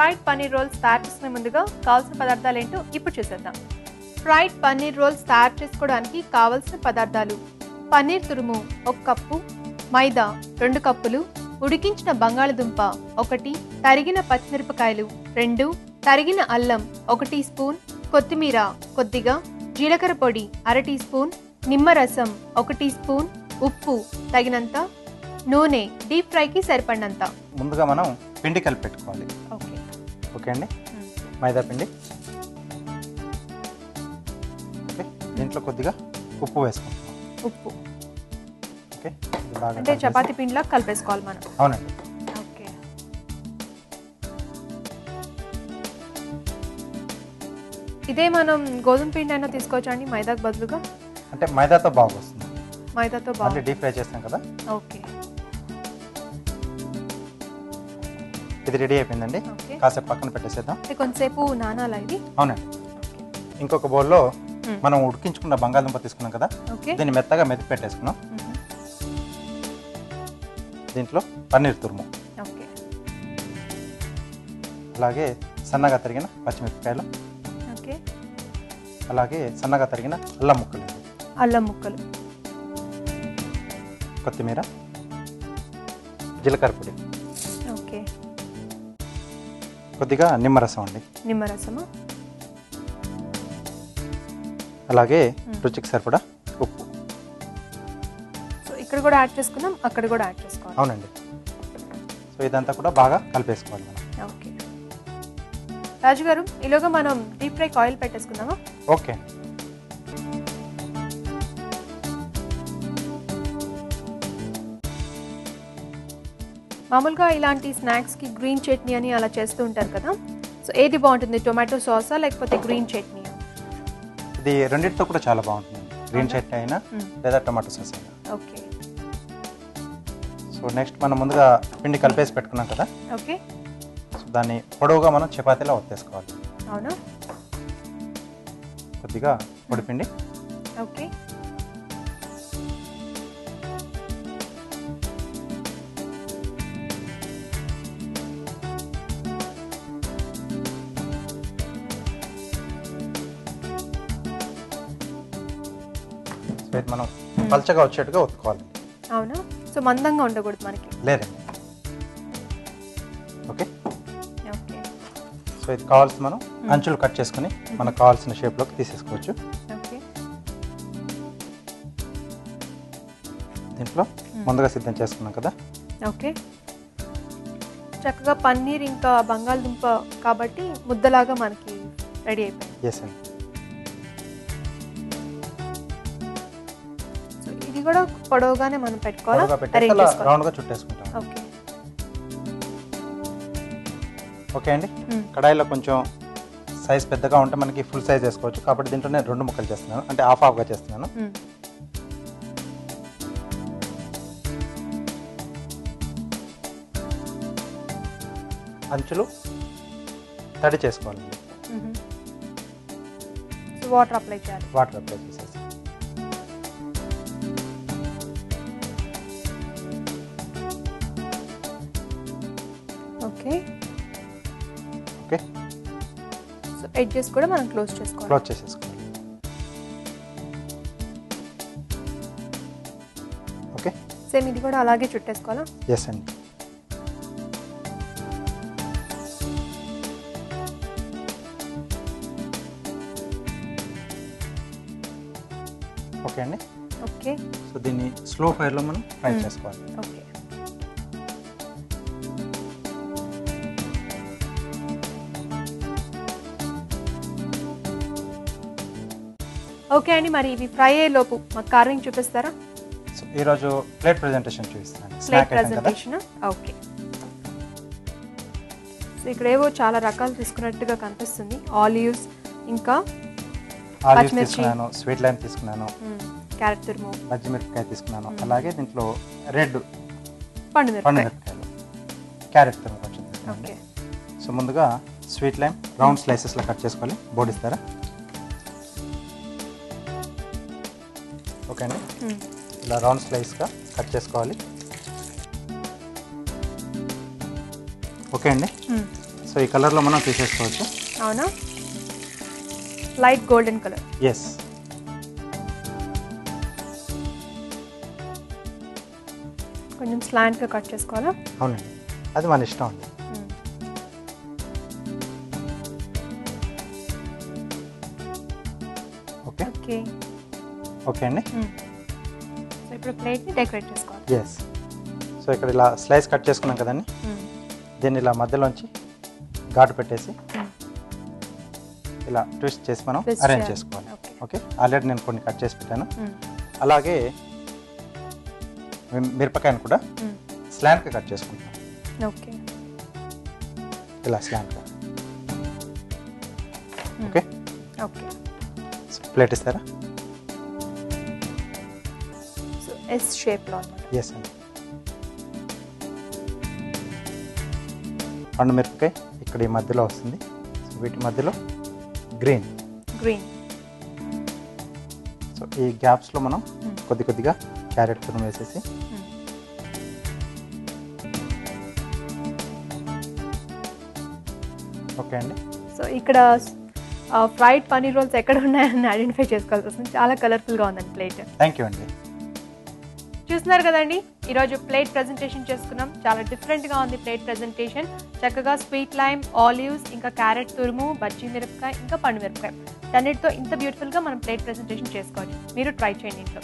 Fried paneer roles తయారు చేసుకునే ముందుగా కావాల్సిన పదార్థాలు ఏంటో ఇప్పుడు చూసేద్దాం. ఫ్రైడ్ పన్నీర్ రోల్స్ తయారు చేసుకోవడానికి కావాల్సిన పదార్థాలు: పన్నీర్ తురుము 1 కప్పు, మైదా 2 కప్పులు, ఉడికించిన బంగాళదుంప 1, తరిగిన పచ్చిమిరపకాయలు 2, తరిగిన అల్లం 1 టీ స్పూన్, కొత్తిమీర కొద్దిగా, జీలకర్ర పొడి 1/2 టీ స్పూన్, నిమ్మరసం 1 టీ స్పూన్, ఉప్పు తగినంత, నూనె డీప్ ఫ్రైకి సరిపడినంత. ముందుగా మనం పిండి కలిపి పెట్టుకోవాలి. ఓకే అండి. మైదా పిండి, దీంట్లో కొద్దిగా ఉప్పు వేసుకుంటాం. ఉప్పు ఓకే, బాగా అంటే చపాతీ పిండిలా కలిపేసుకోవాలి మనం. అవునండి. ఓకే, ఇదే మనం గోధుమ పిండి అయినా తీసుకోవచ్చా అండి మైదాకు బదులుగా? అంటే మైదాతో బాగా వస్తుంది. మైదాతో బాగా డీప్ ఫ్రై చేస్తాం కదా. ఓకే, ఇది రెడీ అయిపోయిందండి. కాసేపు పక్కన పెట్టేసేద్దాం. కొంతసేపు నానాలా ఇది? అవునండి. ఇంకొక బౌల్లో మనం ఉడికించుకున్న బంగాళదుంప తీసుకున్నాం కదా, దీన్ని మెత్తగా మెతికి పెట్టేసుకున్నాం. దీంట్లో పన్నీర్ తురుము, అలాగే సన్నగా తరిగిన పచ్చిమిరపకాయలు, అలాగే సన్నగా తరిగిన అల్లం ముక్కలు, కొత్తిమీర, జీలకర్ర పొడి, కొద్దిగా నిమ్మరసం అండి. నిమ్మరసము, అలాగే రుచికి సరిపడా ఉప్పు. సో ఇక్కడ కూడా యాడ్ చేసుకున్నాం, అక్కడ కూడా యాడ్ చేసుకోవాలి. అవునండి. సో ఇదంతా కూడా బాగా కలిపేసుకోవాలి మనం. ఓకే రాజు గారు, ఈలోగా మనం డీప్ ఫ్రైకి ఆయిల్ పెట్టేసుకుందామా? ఓకే. మామూలుగా ఇలాంటి స్నాక్స్కి గ్రీన్ చట్నీ అని అలా చేస్తూ ఉంటారు కదా, సో ఏది బాగుంటుంది, టొమాటో సాసా లేకపోతే గ్రీన్ చట్నీ? ఇది రెండింటితో కూడా చాలా బాగుంటుంది, గ్రీన్ చట్నీ అయినా లేదా టొమాటో సాస్ అయినా. ఓకే. సో నెక్స్ట్ మనం ముందుగా పిండి కలిపేసి పెట్టుకున్నాం కదా. ఓకే. సో దాన్ని పొడవుగా మనం చపాతీలో ఒత్తేసుకోవాలి. అవునా? కొద్దిగా పొడి పిండి. ఓకే. మనం పల్చగా వచ్చేట్టుగా ఒత్తుకోవాలి. అవునా? సో మందంగా ఉండకూడదు మనకి? లేదండి. ఓకే. ఓకే. సో ఇది కావాల్సి మనం అంచులు కట్ చేసుకుని మనకు కావాల్సిన షేప్లోకి తీసేసుకోవచ్చు. ఓకే. దీంట్లో ముందుగా సిద్ధం చేసుకున్నాం కదా. ఓకే. చక్కగా పన్నీర్ ఇంకా బంగాళదుంప కాబట్టి ముద్దలాగా మనకి రెడీ అయిపోయింది. ఎస్ అండి. ఇది కూడా పొడవుగానే మనం పెట్టుకోవాలా? రౌండ్గా చుట్టేసుకుంటాం. ఓకే. ఓకే అండి. కడాయిలో కొంచెం సైజ్ పెద్దగా ఉంటే మనకి ఫుల్ సైజ్ వేసుకోవచ్చు, కాబట్టి దీంట్లో నేను 2 ముక్కలు చేస్తున్నాను, అంటే హాఫ్గా చేస్తున్నాను. అంచులు తడి చేసుకోవాలి. వాటర్ అప్లై చేయాలి. వాటర్ అప్లై చేసేసి ఓకే. ఓకే. సో ఎడ్జెస్ కూడా మనం క్లోజ్ చేసుకోవాలి. క్లోజ్ చేసేసుకోవాలి. ఓకే. సేమ్ ఇది కూడా అలాగే చుట్టేసుకోవాలా? ఎస్ అండి. ఓకే అండి. ఓకే. సో దీన్ని స్లో ఫైర్లో మనం ఫ్రై చేసుకోవాలి. ఓకే. ఓకే అండి, మరి ఇవి ఫ్రై అయ్యే లోపు మాకు కార్వింగ్ చూపిస్తారా? సో ఈరోజు ప్లేట్ ప్రెజెంటేషన్ చూపిస్తాను. Plate presentation. ఓకే. సో ఇక్కడ ఏవో చాలా రకాలు తీసుకున్నట్టుగా కనిపిస్తుంది. ఆలివ్స్, ఇంకా తీసుకున్నాను, స్వీట్ లైమ్ తీసుకున్నాను, క్యారెట్ తురుము, పచ్చిమిరపకాయ తీసుకున్నాను, అలాగే దీంట్లో రెడ్ పండు మిరపకాయలు, క్యారెట్ తురుము కొంచెం తీసుకున్నాను. సో ముందుగా స్వీట్ లైమ్ రౌండ్ స్లైసెస్లో కట్ చేసుకోవాలి. బోడిస్తారా? ఓకే అండి. ఇలా రౌండ్ స్లైస్గా కట్ చేసుకోవాలి. ఓకే అండి. సో సో ఈ కలర్లో మనం తీసేసుకోవచ్చు. అవునా, లైట్ గోల్డెన్ కలర్. ఎస్. కొంచెం స్లాంట్గా కట్ చేసుకోవాలా? అవునండి, అది మన ఇష్టం అండి. ఓకే ఓకే ఓకే అండి. సో ఇప్పుడు ప్లేట్ని డెకరేట్ చేసుకోవాలి. ఎస్. సో ఇక్కడ ఇలా స్లైస్ కట్ చేసుకున్నాం కదండి, దీన్ని ఇలా మధ్యలోంచి ఘాటు పెట్టేసి ఇలా ట్విస్ట్ చేసి మనం అరేంజ్ చేసుకోవాలి. ఓకే, ఆల్రెడీ నేను కొన్ని కట్ చేసి పెట్టాను. అలాగే మిరపకాయను కూడా స్లాంట్గా కట్ చేసుకుంటాను. ఓకే, ఇలా స్లాంట్గా. Okay okay. ప్లేట్ ఇస్తారా? సో ఎస్ షేప్లో అన్నమాట. ఎస్ అండి. పండు మిరపకాయ ఇక్కడ ఈ మధ్యలో వస్తుంది. సో వీటి మధ్యలో గ్రీన్. సో ఈ గ్యాప్స్లో మనం కొద్దిగా క్యారెట్ తురుము వేసేసి ఓకే అండి. సో ఇక్కడ ఫ్రైడ్ పన్నీర్ రోల్స్ ఎక్కడ ఉన్నాయని ఐడెంటిఫై చేసుకోవాల్సి వస్తుంది. చాలా కలర్ఫుల్గా ఉందండి ప్లేట్. థ్యాంక్ యూ అండి. చూస్తున్నారు కదండి, ఈరోజు ప్లేట్ ప్రజెంటేషన్ చేసుకున్నాం. చాలా డిఫరెంట్గా ఉంది ప్లేట్ ప్రజెంటేషన్. చక్కగా స్వీట్ లైమ్, ఆలివ్స్, ఇంకా క్యారెట్ తురుము, బజ్జీ మిరపకాయ, ఇంకా పండు మిరపకాయ, అన్నిటితో ఇంత బ్యూటిఫుల్గా మనం ప్లేట్ ప్రజెంటేషన్ చేసుకోవచ్చు. మీరు ట్రై చేయండి ఇంట్లో.